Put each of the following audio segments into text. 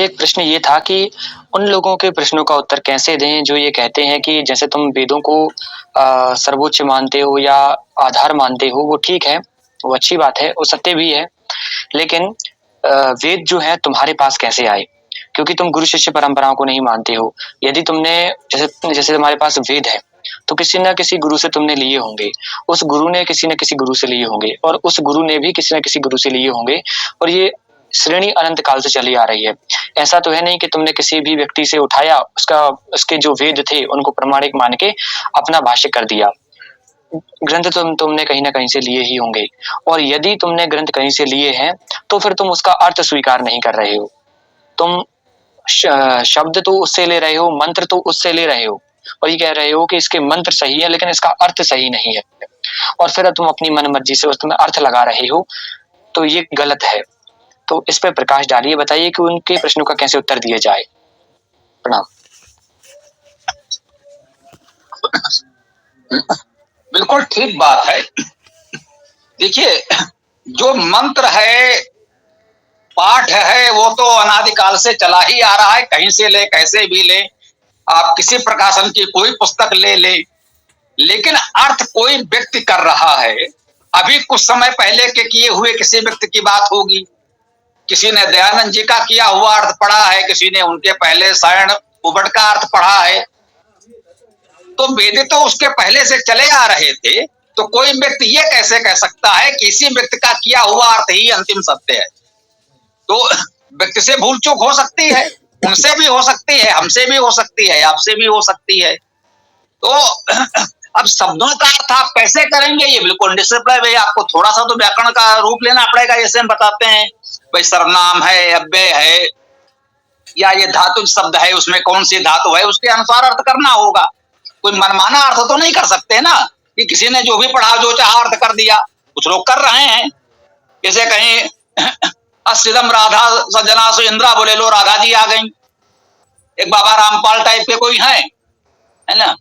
एक प्रश्न ये था कि उन लोगों के प्रश्नों का उत्तर कैसे दें जो ये कहते हैं कि जैसे तुम वेदों को सर्वोच्च मानते हो या आधार मानते हो, वो ठीक है, वो अच्छी बात है, वो सत्य भी है। लेकिन वेद जो है तुम्हारे पास कैसे आए? क्योंकि तुम गुरु शिष्य परंपराओं को नहीं मानते हो। यदि तुमने जैसे जैसे तुम्हारे पास वेद है, तो किसी न किसी गुरु से तुमने लिए होंगे। उस गुरु ने किसी न किसी गुरु से लिए होंगे और उस गुरु ने भी किसी न किसी गुरु से लिए होंगे और ये श्रेणी अनंत काल से चली आ रही है। ऐसा तो है नहीं कि तुमने किसी भी व्यक्ति से उठाया, उसके जो वेद थे उनको प्रमाणिक मान के अपना भाष्य कर दिया। ग्रंथ तुमने कहीं न कहीं से लिए ही होंगे और यदि तुमने ग्रंथ कहीं से लिए हैं, तो फिर तुम उसका अर्थ स्वीकार नहीं कर रहे हो। तुम शब्द तो उससे ले रहे हो, मंत्र तो उससे ले रहे हो और ये कह रहे हो कि इसके मंत्र सही है लेकिन इसका अर्थ सही नहीं है और फिर तुम अपनी मनमर्जी से उसमें अर्थ लगा रहे हो, तो ये गलत है। तो इस पे प्रकाश डालिए, बताइए कि उनके प्रश्नों का कैसे उत्तर दिया जाए। प्रणाम। बिल्कुल ठीक बात है। देखिए, जो मंत्र है, पाठ है, वो तो अनादिकाल से चला ही आ रहा है। कहीं से ले, कैसे भी ले, आप किसी प्रकाशन की कोई पुस्तक ले ले, लेकिन अर्थ कोई व्यक्ति कर रहा है। अभी कुछ समय पहले के किए हुए किसी व्यक्ति की बात होगी, किसी ने दयानंद जी का किया हुआ अर्थ पढ़ा है, किसी ने उनके पहले सायण उबड़ का अर्थ पढ़ा है। तो वेद तो उसके पहले से चले आ रहे थे, तो कोई व्यक्ति ये कैसे कह सकता है कि इसी व्यक्ति का किया हुआ अर्थ ही अंतिम सत्य है? तो व्यक्ति से भूल चूक हो सकती है, उनसे भी हो सकती है, हमसे भी हो सकती है, आपसे भी हो सकती है। तो अब शब्दों का अर्थ आप कैसे करेंगे, ये बिल्कुल निश्चित है। भाई आपको थोड़ा सा तो व्याकरण का रूप लेना पड़ेगा। जैसे हम बताते हैं भाई सर्वनाम है, अव्यय है, या ये धातु शब्द है, उसमें कौन सी धातु है, उसके अनुसार अर्थ करना होगा। कोई मनमाना अर्थ तो नहीं कर सकते ना कि किसी ने जो भी पढ़ा जो चाहा अर्थ कर दिया। कुछ लोग कर रहे हैं, जैसे कहीं अस्सिदम राधा सजना सो इंद्रा बोले लो राधा जी आ गई। एक बाबा रामपाल टाइप के कोई है ना।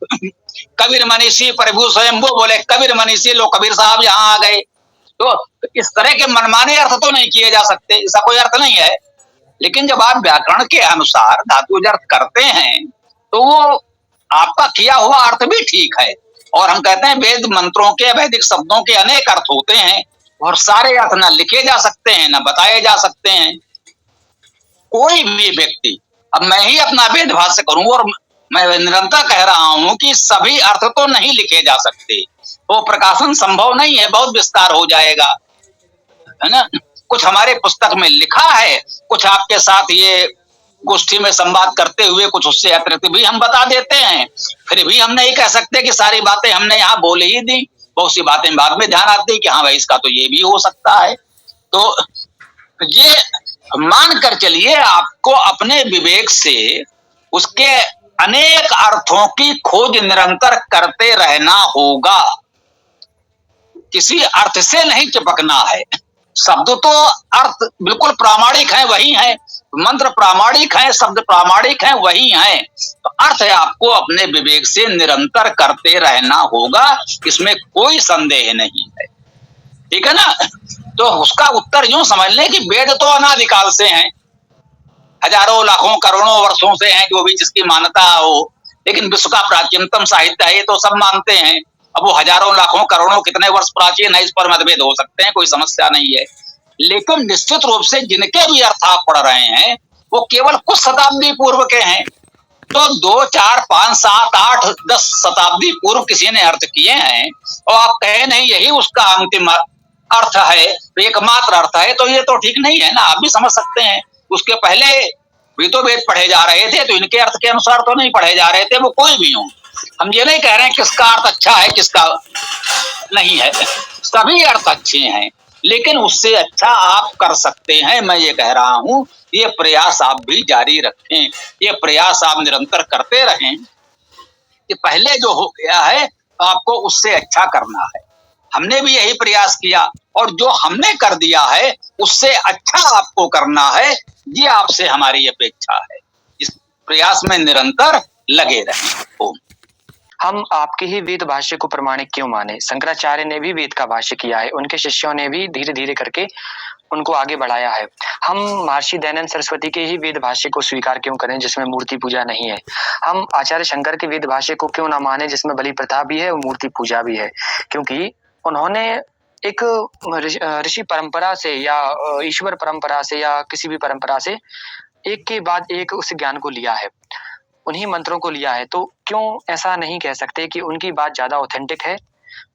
कबीर मनीषी प्रभु स्वयं वो बोले कबीर मनीषी लो कबीर साहब यहाँ आ गए। तो इस तरह के मनमाने अर्थ तो नहीं किए जा सकते, इसका कोई अर्थ नहीं है। लेकिन जब आप व्याकरण के अनुसार धातु अर्थ करते हैं तो वो आपका किया हुआ अर्थ भी ठीक है। और हम कहते हैं वेद मंत्रों के, वैदिक शब्दों के अनेक अर्थ होते हैं और सारे अर्थ न लिखे जा सकते हैं, न बताए जा सकते हैं। कोई भी व्यक्ति, अब मैं ही अपना वेद भाष्य करूं और मैं निरंतर कह रहा हूं कि सभी अर्थ तो नहीं लिखे जा सकते, वो प्रकाशन संभव नहीं है, बहुत विस्तार हो जाएगा, है ना। कुछ हमारे पुस्तक में लिखा है, कुछ आपके साथ ये गोष्ठी में संवाद करते हुए कुछ उससे अतिरिक्त भी हम बता देते हैं। फिर भी हम नहीं कह सकते कि सारी बातें हमने यहाँ बोल ही दी। बहुत सी बातें बाद में ध्यान आती है कि हाँ भाई इसका तो ये भी हो सकता है। तो ये मान कर चलिए, आपको अपने विवेक से उसके अनेक अर्थों की खोज निरंतर करते रहना होगा। किसी अर्थ से नहीं चिपकना है। शब्द तो अर्थ बिल्कुल प्रामाणिक है, वही है। मंत्र प्रामाणिक है, शब्द प्रामाणिक है, वही है। तो अर्थ है आपको अपने विवेक से निरंतर करते रहना होगा, इसमें कोई संदेह नहीं है। ठीक है ना। तो उसका उत्तर यूं समझ लें कि वेद तो अनादिकाल से हैं, हजारों लाखों करोड़ों वर्षों से हैं, जो भी जिसकी मान्यता हो। लेकिन विश्व का प्राचीनतम साहित्य है, ये तो सब मानते हैं। अब वो हजारों लाखों करोड़ों कितने वर्ष प्राचीन है, इस पर मतभेद हो सकते हैं, कोई समस्या नहीं है। लेकिन निश्चित रूप से जिनके भी अर्थ आप पढ़ रहे हैं वो केवल कुछ शताब्दी पूर्व के हैं। तो 2, 4, 5, 7, 8, 10 शताब्दी पूर्व किसी ने अर्थ किए हैं और आप कहे नहीं यही उसका अंतिम अर्थ है, एकमात्र अर्थ है, तो ये तो ठीक नहीं है ना। आप भी समझ सकते हैं उसके पहले भी तो वेद पढ़े जा रहे थे, तो इनके अर्थ के अनुसार तो नहीं पढ़े जा रहे थे, वो कोई भी हो। हम ये नहीं कह रहे हैं किसका अर्थ अच्छा है किसका नहीं है, सभी अर्थ अच्छे हैं, लेकिन उससे अच्छा आप कर सकते हैं। मैं ये कह रहा हूं, ये प्रयास आप भी जारी रखें, ये प्रयास आप निरंतर करते रहें कि पहले जो हो गया है आपको उससे अच्छा करना है। हमने भी यही प्रयास किया और जो हमने कर दिया है उससे अच्छा आपको करना है, ये आपसे हमारी अपेक्षा है। इस प्रयास में निरंतर लगे रहें। हम आपके ही वेद भाष्य को प्रमाणिक क्यों माने? शंकराचार्य ने भी वेद का भाष्य किया है, उनके शिष्यों ने भी धीरे धीरे करके उनको आगे बढ़ाया है। हम महर्षि दयानंद सरस्वती के ही वेद भाष्य को स्वीकार क्यों करें जिसमें मूर्ति पूजा नहीं है? हम आचार्य शंकर के वेद भाष्य को क्यों ना माने जिसमें बलि प्रथा भी है और मूर्ति पूजा भी है? क्योंकि उन्होंने एक ऋषि परंपरा से या ईश्वर परंपरा से या किसी भी परंपरा से एक के बाद एक उस ज्ञान को लिया है, उन्हीं मंत्रों को लिया है। तो क्यों ऐसा नहीं कह सकते कि उनकी बात ज्यादा ऑथेंटिक है,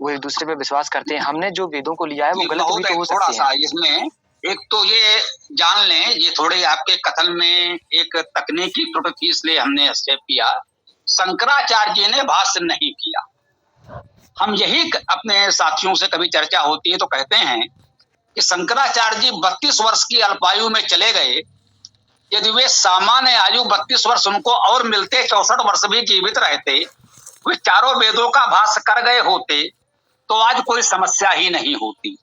वो एक दूसरे पे विश्वास करते हैं। हमने जो वेदों को लिया है वो गलत भी तो हो थोड़ा सकते सा हैं। इसमें एक तो ये जान लें, ये थोड़े आपके कथन में एक तकनीकी त्रुटि थी, इसलिए हमने एक्सेप्ट किया। शंकराचार्य जी ने भाष्य नहीं किया। हम यही अपने साथियों से कभी चर्चा होती है तो कहते हैं कि शंकराचार्य जी 32 वर्ष की अल्पायु में चले गए। यदि वे सामान्य आयु 32 वर्ष उनको और मिलते, 64 वर्ष भी जीवित रहते, वे चारों वेदों का भाष्य कर गए होते तो आज कोई समस्या ही नहीं होती।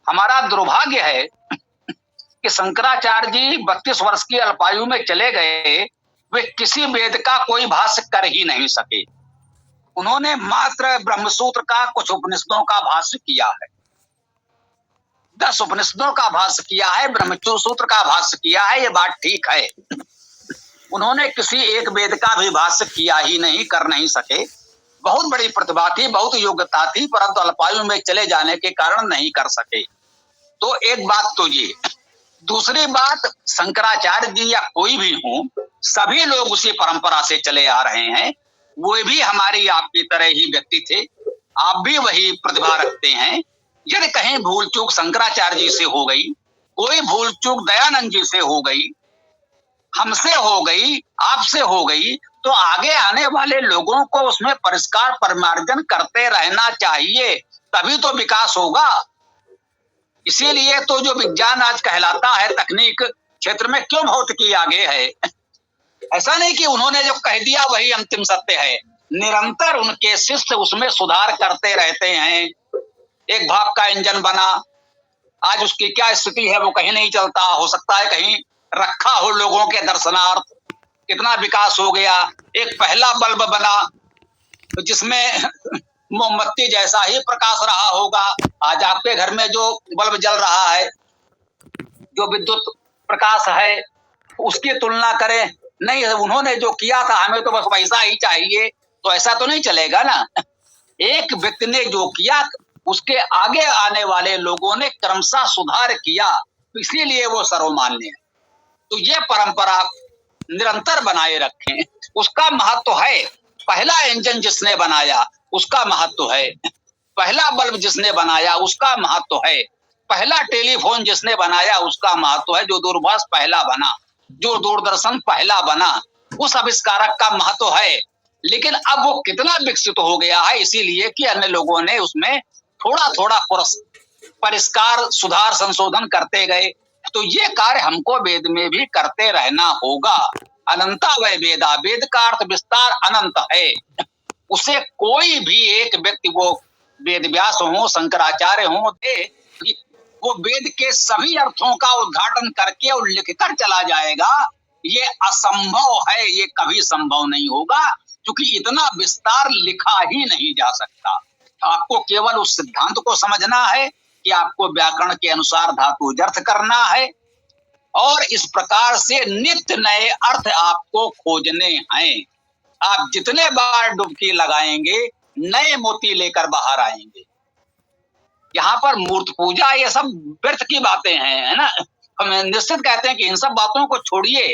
हमारा दुर्भाग्य है कि शंकराचार्य जी 32 वर्ष की अल्पायु में चले गए, वे किसी वेद का कोई भाष्य कर ही नहीं सके। उन्होंने मात्र ब्रह्मसूत्र का, कुछ उपनिषदों का भाष्य किया है, 10 उपनिषदों का भाष्य किया है, ब्रह्मसूत्र का भाष्य किया है, ये बात ठीक है। उन्होंने किसी एक वेद का भी भाष्य किया ही नहीं, कर नहीं सके। बहुत बड़ी प्रतिभा थी, बहुत योग्यता थी, परंतु अल्पायु में चले जाने के कारण नहीं कर सके। तो एक बात तो ये। दूसरी बात, शंकराचार्य जी या कोई भी हो, सभी लोग उसी परंपरा से चले आ रहे हैं। वो भी हमारी आपकी तरह ही व्यक्ति थे, आप भी वही प्रतिभा रखते हैं। यदि कहीं भूल चूक शंकराचार्य जी से हो गई, कोई भूल चूक दयानंद जी से हो गई, हमसे हो गई, आपसे हो गई, तो आगे आने वाले लोगों को उसमें परिष्कार परिमार्जन करते रहना चाहिए, तभी तो विकास होगा। इसीलिए तो जो विज्ञान आज कहलाता है तकनीक क्षेत्र में, क्यों भौतिकी आगे है? ऐसा नहीं कि उन्होंने जो कह दिया वही अंतिम सत्य है। निरंतर उनके शिष्य उसमें सुधार करते रहते हैं। एक भाप का इंजन बना, आज उसकी क्या स्थिति है वो कहीं नहीं चलता, हो सकता है कहीं रखा हो लोगों के दर्शनार्थ। कितना विकास हो गया। एक पहला बल्ब बना जिसमें मोमबत्ती जैसा ही प्रकाश रहा होगा। आज आपके घर में जो बल्ब जल रहा है, जो विद्युत प्रकाश है, उसकी तुलना करें, नहीं उन्होंने जो किया था हमें तो बस वैसा ही चाहिए, तो ऐसा तो नहीं चलेगा ना। एक व्यक्ति ने जो किया उसके आगे आने वाले लोगों ने क्रमशः सुधार किया, इसीलिए वो सर्वमान्य है। तो ये परंपरा निरंतर बनाए रखें, उसका महत्व है। पहला इंजन जिसने बनाया उसका महत्व है, पहला बल्ब जिसने बनाया उसका महत्व है, पहला टेलीफोन जिसने बनाया उसका महत्व है, जो दूरभाष पहला बना, जो दूरदर्शन पहला बना, उस आविष्कारक का महत्व है। लेकिन अब वो कितना विकसित हो गया है, इसीलिए कि अन्य लोगों ने उसमें थोड़ा थोड़ा परिष्कार, सुधार, संशोधन करते गए। तो ये कार्य हमको वेद में भी करते रहना होगा। अनंता वै वेदा, वेद का अर्थ विस्तार अनंत है। उसे कोई भी एक व्यक्ति, वो वेद व्यास हो, शंकराचार्य हो, वो वेद के सभी अर्थों का उद्घाटन करके और लिखकर चला जाएगा, ये असंभव है, ये कभी संभव नहीं होगा, क्योंकि इतना विस्तार लिखा ही नहीं जा सकता। आपको केवल उस सिद्धांत को समझना है कि आपको व्याकरण के अनुसार धातु अर्थ करना है, और इस प्रकार से नित्य नए अर्थ आपको खोजने हैं। आप जितने बार डुबकी लगाएंगे नए मोती लेकर बाहर आएंगे। यहाँ पर मूर्त पूजा ये सब व्यर्थ की बातें हैं, है ना। हम निश्चित कहते हैं कि इन सब बातों को छोड़िए।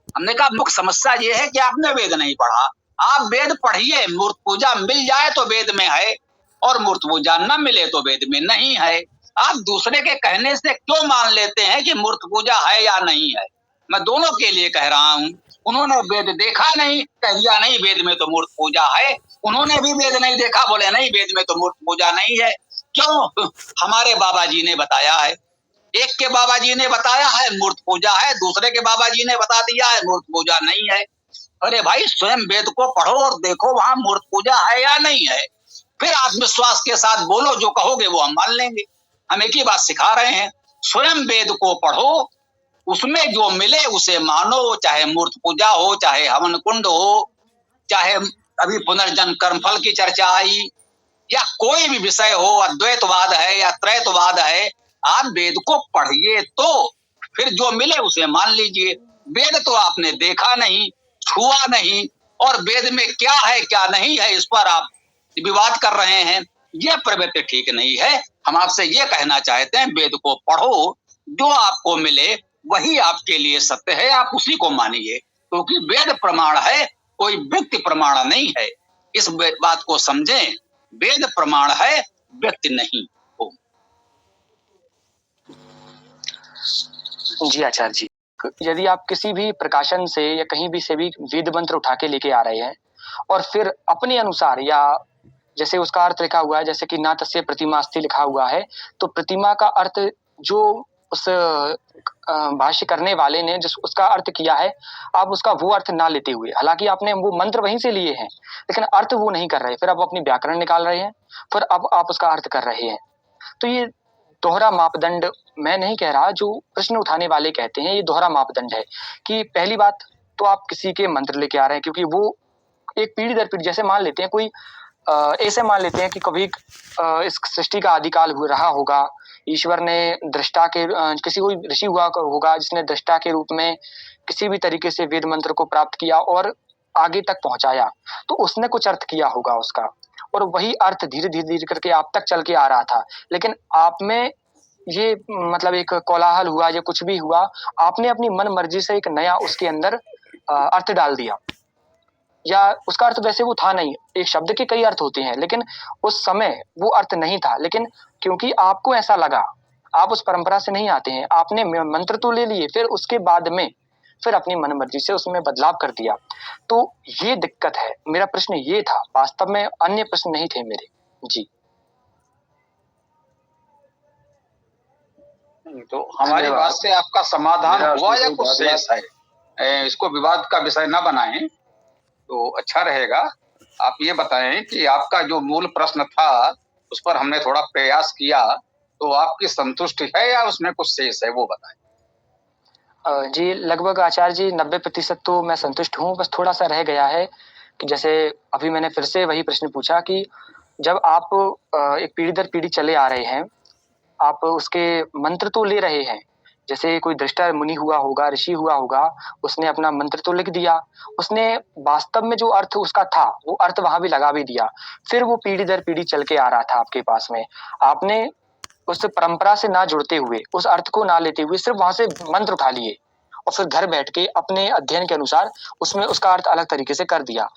हमने कहा मुख्य समस्या ये है कि आपने वेद नहीं पढ़ा। आप वेद पढ़िए, मूर्त पूजा मिल जाए तो वेद में है, और मूर्त पूजा न मिले तो वेद में नहीं है। आप दूसरे के कहने से क्यों मान लेते हैं कि मूर्त पूजा है या नहीं है? मैं दोनों के लिए कह रहा हूँ। उन्होंने वेद देखा नहीं, कह दिया नहीं वेद में तो मूर्त पूजा है। उन्होंने भी वेद नहीं देखा, बोले नहीं वेद में तो मूर्त पूजा नहीं है। क्यों? हमारे बाबा जी ने बताया है। एक के बाबा जी ने बताया है मूर्त पूजा है, दूसरे के बाबा जी ने बता दिया है मूर्त पूजा नहीं है। अरे भाई, स्वयं वेद को पढ़ो और देखो वहां मूर्त पूजा है या नहीं है, फिर आत्मविश्वास के साथ बोलो, जो कहोगे वो हम मान लेंगे। हम एक ही बात सिखा रहे हैं, स्वयं वेद को पढ़ो, उसमें जो मिले उसे मानो, चाहे मूर्त पूजा हो, चाहे हवन कुंड हो, चाहे अभी पुनर्जन्म कर्मफल की चर्चा आई, या कोई भी विषय हो, अद्वैतवाद है या त्रैतवाद है, आप वेद को पढ़िए तो फिर जो मिले उसे मान लीजिए। वेद तो आपने देखा नहीं, छुआ नहीं, और वेद में क्या है क्या नहीं है इस पर आप विवाद कर रहे हैं। यह प्रवृत्ति ठीक नहीं है। हम आपसे यह कहना चाहते हैं, वेद को पढ़ो, जो आपको मिले वही आपके लिए सत्य है, आप उसी को मानिए, क्योंकि वेद प्रमाण है, कोई व्यक्ति प्रमाण नहीं है। इस बात को समझें, वेद प्रमाण है, व्यक्ति नहीं हो। जी आचार्य जी, यदि आप किसी भी प्रकाशन से या कहीं भी से भी वेद मंत्र उठा के लेके आ रहे हैं और फिर अपने अनुसार, या जैसे उसका अर्थ लिखा हुआ है, जैसे कि ना तस्य प्रतिमा अस्ति लिखा हुआ है, तो प्रतिमा का अर्थ जो उस भाष्य करने वाले ने जिस उसका अर्थ किया है, आप उसका वो अर्थ ना लेते हुए, हालांकि आपने वो मंत्र वहीं से लिए हैं, लेकिन अर्थ वो नहीं कर रहे, फिर आप अपनी व्याकरण निकाल रहे हैं, फिर अब आप उसका अर्थ कर रहे हैं। तो ये दोहरा मापदंड मैं नहीं कह रहा, जो प्रश्न उठाने वाले कहते हैं, ये दोहरा मापदंड है कि पहली बात तो आप किसी के मंत्र लेके आ रहे हैं, क्योंकि वो एक पीढ़ी दर पीढ़ी, जैसे मान लेते हैं कोई ऐसे मान लेते हैं कि कभी इस सृष्टि का आदिकाल रहा होगा, ईश्वर ने दृष्टा के किसी कोई ऋषि हुआ होगा जिसने दृष्टा के रूप में किसी भी तरीके से वेद मंत्र को प्राप्त किया और आगे तक पहुंचाया, तो उसने कुछ अर्थ किया होगा उसका, और वही अर्थ धीरे धीरे धीरे करके आप तक चल के आ रहा था। लेकिन आप में ये मतलब एक कोलाहल हुआ या कुछ भी हुआ, आपने अपनी मन मर्जी से एक नया उसके अंदर अर्थ डाल दिया, या उसका अर्थ वैसे वो था नहीं। एक शब्द के कई अर्थ होते हैं, लेकिन उस समय वो अर्थ नहीं था, लेकिन क्योंकि आपको ऐसा लगा, आप उस परंपरा से नहीं आते हैं, आपने मंत्र तो ले लिए, फिर उसके बाद में फिर अपनी मनमर्जी से उसमें बदलाव कर दिया, तो ये दिक्कत है। मेरा प्रश्न ये था, वास्तव में अन्य प्रश्न नहीं थे मेरे। जी, तो हमारी बात से आपका समाधान हुआ या कुछ शेष है? इसको विवाद का विषय न बनाएं तो अच्छा रहेगा। आप ये बताएं कि आपका जो मूल प्रश्न था उस पर हमने थोड़ा प्रयास किया, तो आपकी संतुष्टि है या उसमें कुछ शेष है, वो बताएं। जी, लगभग आचार्य जी 90% तो मैं संतुष्ट हूँ, बस थोड़ा सा रह गया है कि जैसे अभी मैंने फिर से वही प्रश्न पूछा कि जब आप एक पीढ़ी दर पीढ़ी चले आ रहे हैं, आप उसके मंत्र तो ले रहे हैं, जैसे कोई दृष्टा मुनि हुआ होगा, ऋषि हुआ होगा, उसने अपना मंत्र तो लिख दिया, उसने वास्तव में जो अर्थ उसका था वो अर्थ वहां भी लगा भी दिया, फिर वो पीढ़ी दर पीढ़ी चल के आ रहा था आपके पास में, आपने उस परंपरा से ना जुड़ते हुए, उस अर्थ को ना लेते हुए सिर्फ वहां से मंत्र उठा लिए और फिर घर बैठ के अपने अध्ययन के अनुसार उसमें उसका अर्थ अलग तरीके से कर दिया।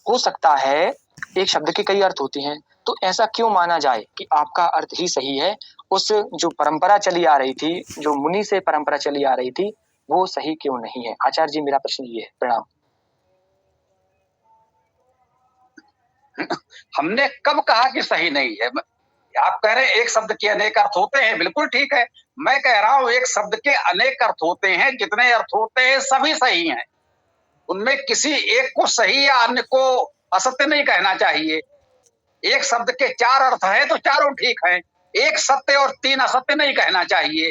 हो सकता है एक शब्द के कई अर्थ होते हैं, तो ऐसा क्यों माना जाए कि आपका अर्थ ही सही है, उस जो परंपरा चली आ रही थी, जो मुनि से परंपरा चली आ रही थी, वो सही क्यों नहीं है? आचार्य जी, मेरा प्रश्न ये है। प्रणाम। हमने कब कहा कि सही नहीं है? आप कह रहे हैं एक शब्द के अनेक अर्थ होते हैं, बिल्कुल ठीक है। मैं कह रहा हूं एक शब्द के अनेक अर्थ होते हैं, जितने अर्थ होते हैं सभी सही हैं, उनमें किसी एक को सही या अन्य को असत्य नहीं कहना चाहिए। एक शब्द के 4 अर्थ हैं तो चारों ठीक हैं, एक सत्य और 3 असत्य नहीं कहना चाहिए,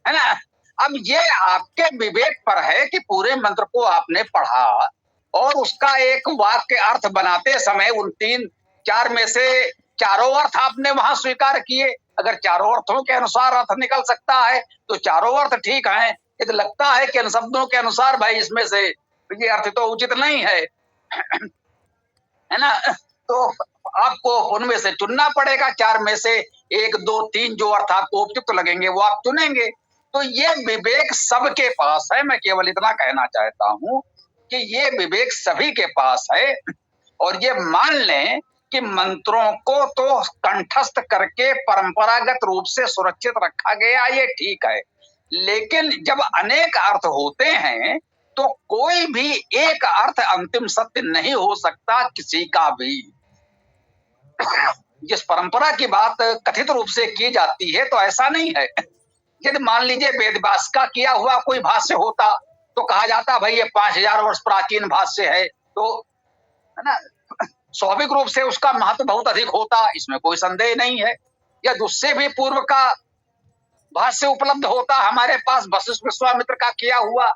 है ना? अब ये आपके विवेक पर है कि पूरे मंत्र को आपने पढ़ा और उसका एक वाक्य अर्थ बनाते समय उन 3-4 में से चारों अर्थ आपने वहां स्वीकार किए। अगर चारों अर्थों के अनुसार अर्थ निकल सकता है तो चारों अर्थ ठीक हैं। यदि लगता है कि इन शब्दों के अनुसार भाई इसमें से ये अर्थ तो उचित नहीं है, है ना, तो आपको उनमें से चुनना पड़ेगा। 4 में से 1, 2, 3 जो अर्थ आपको उपयुक्त लगेंगे वो आप चुनेंगे। तो ये विवेक सबके पास है। मैं केवल इतना कहना चाहता हूं कि ये विवेक सभी के पास है, और ये मान लें कि मंत्रों को तो कंठस्थ करके परंपरागत रूप से सुरक्षित रखा गया, ये ठीक है, लेकिन जब अनेक अर्थ होते हैं तो कोई भी एक अर्थ अंतिम सत्य नहीं हो सकता किसी का भी। जिस परंपरा की बात कथित रूप से की जाती है तो ऐसा नहीं है। यदि मान लीजिए वेदव्यास का किया हुआ कोई भाष्य होता तो कहा जाता भाई ये 5000 वर्ष प्राचीन भाष्य है, तो है ना, स्वाभाविक रूप से उसका महत्व बहुत अधिक होता, इसमें कोई संदेह नहीं है। या उससे भी पूर्व का भाष्य उपलब्ध होता, हमारे पास वशिष्ठ विश्वामित्र का किया हुआ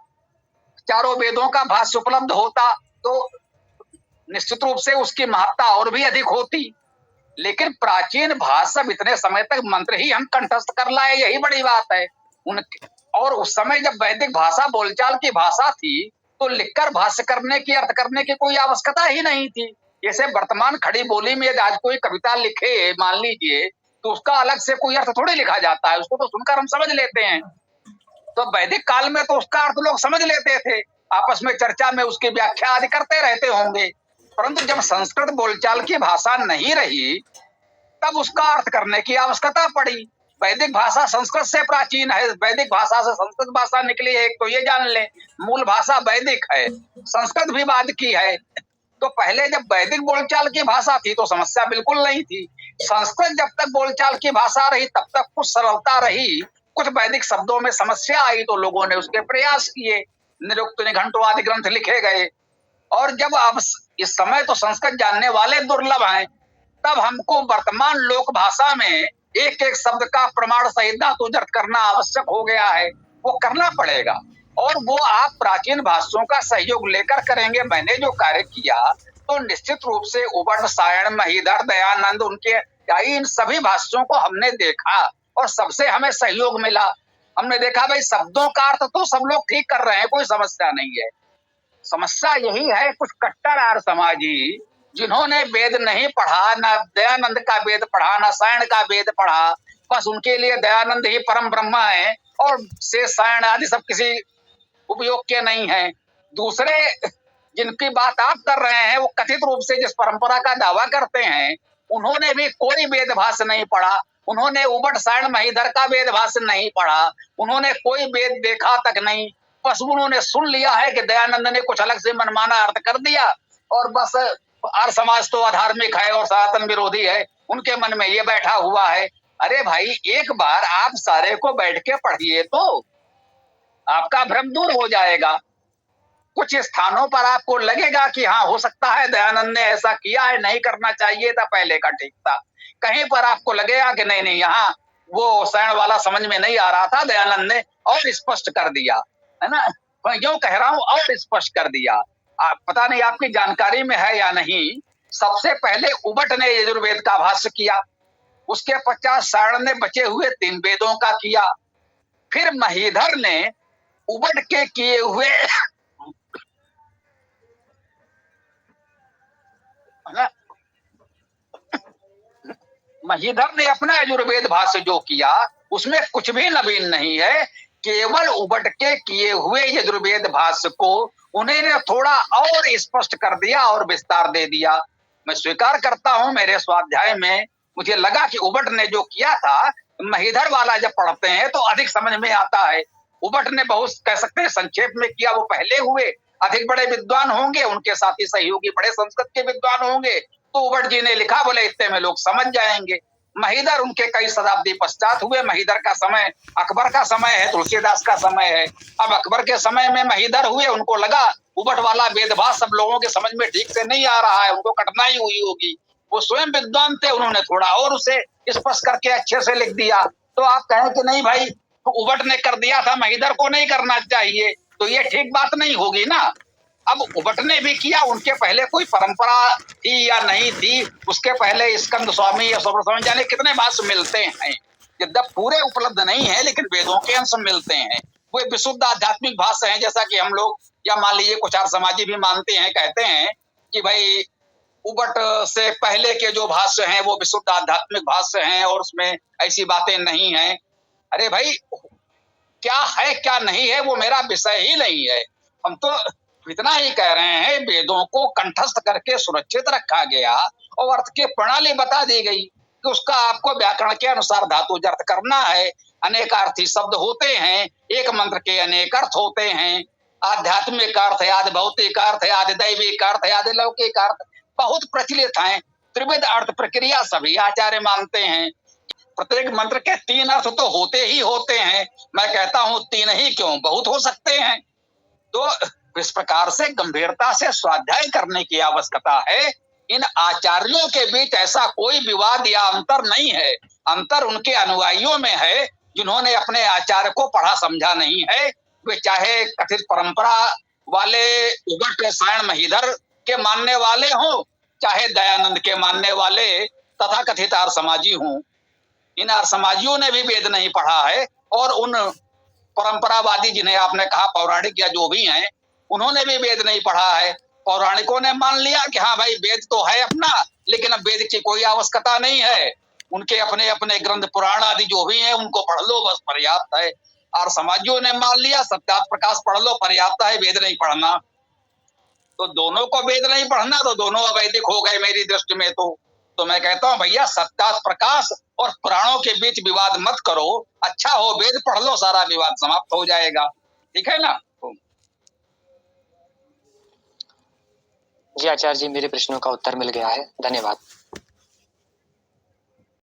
चारों वेदों का भाष्य उपलब्ध होता, तो निश्चित रूप से उसकी महत्ता और भी अधिक होती। लेकिन प्राचीन भाषा इतने समय तक मंत्र ही हम कंठस्थ कर लाए, यही बड़ी बात है उनके। और उस समय जब वैदिक भाषा बोलचाल की भाषा थी तो लिखकर भाष्य करने की, अर्थ करने की कोई आवश्यकता ही नहीं थी। जैसे वर्तमान खड़ी बोली में आज कोई कविता लिखे मान लीजिए तो उसका अलग से कोई अर्थ थोड़ी लिखा जाता है, उसको तो सुनकर हम समझ लेते हैं। तो वैदिक काल में तो उसका अर्थ लोग समझ लेते थे, आपस में चर्चा में उसकी व्याख्या आदि करते रहते होंगे। परंतु जब संस्कृत बोलचाल की भाषा नहीं रही तब उसका अर्थ करने की आवश्यकता पड़ी। वैदिक भाषा संस्कृत से प्राचीन है, वैदिक भाषा से संस्कृत भाषा निकली है, तो ये जान लें मूल भाषा वैदिक है, संस्कृत भी बाद की है। तो पहले जब वैदिक बोलचाल की भाषा थी तो समस्या बिल्कुल नहीं थी। संस्कृत जब तक बोलचाल की भाषा रही तब तक कुछ सरलता रही, कुछ वैदिक शब्दों में समस्या आई तो लोगों ने उसके प्रयास किए, निरुक्त निघंटु आदि ग्रंथ लिखे गए। और जब अब इस समय तो संस्कृत जानने वाले दुर्लभ हैं, तब हमको वर्तमान लोक भाषा में एक एक शब्द का प्रमाण सहित धातु जर्थ करना आवश्यक हो गया है, वो करना पड़ेगा। और वो आप प्राचीन भाषाओं का सहयोग लेकर करेंगे। मैंने जो कार्य किया तो निश्चित रूप से उबड़ सायण महीधर दयानंद उनके इन सभी भाषाओं को हमने देखा और सबसे हमें सहयोग मिला। हमने देखा भाई शब्दों का अर्थ तो सब लोग ठीक कर रहे हैं, कोई समस्या नहीं है। समस्या यही है कुछ कट्टर आर्य समाजी जिन्होंने वेद नहीं पढ़ा, ना दयानंद का वेद पढ़ा, ना सायण का वेद पढ़ा, बस उनके लिए दयानंद ही परम ब्रह्म है और शेष सायण आदि सब किसी उपयोग के नहीं है। दूसरे जिनकी बात आप कर रहे हैं वो कथित रूप से जिस परंपरा का दावा करते हैं उन्होंने भी कोई वेद भाष्य नहीं पढ़ा, उन्होंने उबड़ सायण महीधर का वेद भाष्य नहीं पढ़ा, उन्होंने कोई वेद देखा तक नहीं, बस उन्होंने सुन लिया है कि दयानंद ने कुछ अलग से मनमाना अर्थ कर दिया और बस आर्य समाज तो अधार्मिक है और सनातन विरोधी है, उनके मन में ये बैठा हुआ है। अरे भाई एक बार आप सारे को बैठ के पढ़िए तो आपका भ्रम दूर हो जाएगा। कुछ स्थानों पर आपको लगेगा कि हाँ हो सकता है दयानंद ने ऐसा किया है, नहीं करना चाहिए था, पहले का ठीक था। कहीं पर आपको लगेगा कि नहीं नहीं यहाँ वो सायण वाला समझ में नहीं आ रहा था, दयानंद ने और स्पष्ट कर दिया, है ना। मैं क्यों कह रहा हूं और स्पष्ट कर दिया, पता नहीं आपकी जानकारी में है या नहीं। सबसे पहले उबट ने यजुर्वेद का भाष्य किया, उसके पश्चात सायण ने बचे हुए 3 वेदों का किया, फिर महीधर ने उबट के किए हुए महीधर ने अपना यजुर्वेद भाष्य जो किया उसमें कुछ भी नवीन नहीं है, केवल उबट के किए हुए यजुर्वेद भाष्य को उन्होंने थोड़ा और स्पष्ट कर दिया और विस्तार दे दिया। मैं स्वीकार करता हूं मेरे स्वाध्याय में मुझे लगा कि उबट ने जो किया था महीधर वाला जब पढ़ते हैं तो अधिक समझ में आता है। उबट ने बहुत कह सकते हैं संक्षेप में किया, वो पहले हुए अधिक बड़े विद्वान होंगे, उनके साथी सहयोगी बड़े संस्कृत के विद्वान होंगे, तो उबट जी ने लिखा बोले इतने में लोग समझ जाएंगे। महीधर उनके कई शताब्दी पश्चात हुए, महीधर का समय अकबर का समय है, तुलसीदास का समय है। अब अकबर के समय में महीधर हुए, उनको लगा उबट वाला वेदभाष सब लोगों के समझ में ठीक से नहीं आ रहा है, उनको कठिनाई हुई होगी। वो स्वयं विद्वान थे, उन्होंने थोड़ा और उसे स्पष्ट करके अच्छे से लिख दिया। तो आप कहें कि नहीं भाई तो उबट ने कर दिया था, महीधर को नहीं करना चाहिए, तो ये ठीक बात नहीं होगी ना। अब उबट ने भी किया, उनके पहले कोई परंपरा थी या नहीं थी, उसके पहले स्कंद स्वामी या सुब्रत स्वामी जाने कितने भाष्य मिलते हैं, यद्यप पूरे उपलब्ध नहीं है लेकिन वेदों के अंश मिलते हैं। वो विशुद्ध आध्यात्मिक भाष्य हैं, जैसा कि हम लोग या मान लीजिए कुछ आर्य समाजी भी मानते हैं, कहते हैं कि भाई उबट से पहले के जो भाष्य हैं वो विशुद्ध आध्यात्मिक भाष्य हैं और उसमें ऐसी बातें नहीं है। अरे भाई क्या है क्या नहीं है वो मेरा विषय ही नहीं है, हम तो इतना ही कह रहे हैं वेदों को कंठस्थ करके सुरक्षित रखा गया और अर्थ की प्रणाली बता दी गई कि उसका आपको व्याकरण के अनुसार धातु अर्थ करना है। अनेकार्थी शब्द होते हैं, एक मंत्र के अनेक अर्थ होते हैं, आध्यात्मिक अर्थ है, आदि भौतिक अर्थ है, आदि दैविक अर्थ है, आदि लौकिक अर्थ बहुत प्रचलित हैं। त्रिविध अर्थ प्रक्रिया सभी आचार्य मानते हैं। प्रत्येक मंत्र के 3 अर्थ तो होते ही होते हैं, मैं कहता हूं 3 ही क्यों, बहुत हो सकते हैं। तो इस प्रकार से गंभीरता से स्वाध्याय करने की आवश्यकता है। इन आचार्यों के बीच ऐसा कोई विवाद या अंतर नहीं है, अंतर उनके अनुयायियों में है जिन्होंने अपने आचार्य को पढ़ा समझा नहीं है। वे चाहे कथित परंपरा वाले उबट सायण महीधर के मानने वाले हों, चाहे दयानंद के मानने वाले तथाकथित आर्य समाजी हूं, इन आर्य समाजियों ने भी वेद नहीं पढ़ा है, और उन परंपरावादी जिन्हें आपने कहा पौराणिक या जो भी हैं, उन्होंने भी वेद नहीं पढ़ा है। पौराणिकों ने मान लिया कि हाँ भाई वेद तो है अपना, लेकिन अब वेद की कोई आवश्यकता नहीं है, उनके अपने अपने ग्रंथ पुराण आदि जो भी हैं उनको पढ़ लो बस पर्याप्त है। और समाजियों ने मान लिया सत्यार्थ प्रकाश पढ़ लो पर्याप्त है, वेद नहीं पढ़ना। तो दोनों को वेद नहीं पढ़ना, तो दोनों अवैधिक हो गए मेरी दृष्टि में। तो मैं कहता हूं भैया सत्यार्थ प्रकाश और पुराणों के बीच विवाद मत करो, अच्छा हो वेद पढ़ लो, सारा विवाद समाप्त हो जाएगा। ठीक है ना? जी आचार्य जी, मेरे प्रश्नों का उत्तर मिल गया है, धन्यवाद।